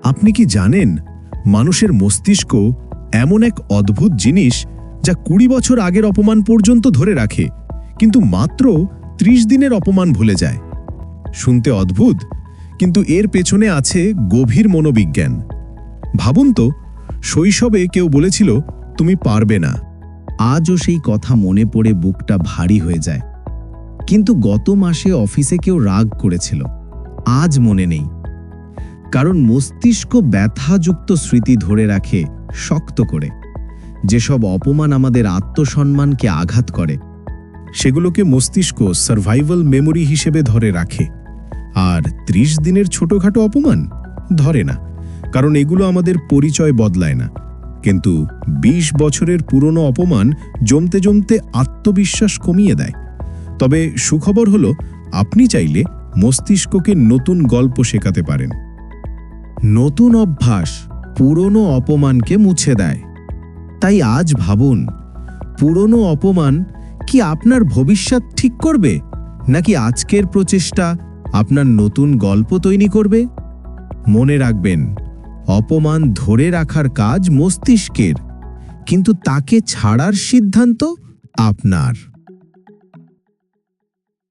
আপনি কি জানেন, মানুষের মস্তিষ্ক এমন এক অদ্ভুত জিনিস যা ২০ বছর আগের অপমান পর্যন্ত ধরে রাখে, কিন্তু মাত্র ৩০ দিনের অপমান ভুলে যায়। শুনতে অদ্ভুত, কিন্তু এর পেছনে আছে গভীর মনোবিজ্ঞান। ভাবুন তো, শৈশবে কেউ বলেছিল তুমি পারবে না। আজও সেই কথা মনে পড়ে বুকটা ভারী হয়ে যায়। কিন্তু গত মাসে অফিসে কেউ রাগ করেছিল, আজ মনে নেই। কারণ মস্তিষ্ক ব্যথাযুক্ত স্মৃতি ধরে রাখে শক্ত করে। যেসব অপমান আমাদের আত্মসম্মানকে আঘাত করে, সেগুলোকে মস্তিষ্ক সার্ভাইভাল মেমোরি হিসেবে ধরে রাখে। আর ৩০ দিনের ছোটখাটো অপমান ধরে না, কারণ এগুলো আমাদের পরিচয় বদলায় না। কিন্তু ২০ বছরের পুরনো অপমান জমতে জমতে আত্মবিশ্বাস কমিয়ে দেয়। তবে সুখবর হলো, আপনি চাইলে মস্তিষ্ককে নতুন গল্প শেখাতে পারেন। নতুন অভ্যাস পুরনো অপমানকে মুছে দেয়। তাই আজ ভাবুন, পুরনো অপমান কি আপনার ভবিষ্যৎ ঠিক করবে, নাকি আজকের প্রচেষ্টা আপনার নতুন গল্প তৈরি করবে? মনে রাখবেন, অপমান ধরে রাখার কাজ মস্তিষ্কের, কিন্তু তাকে ছাড়ার সিদ্ধান্ত আপনার।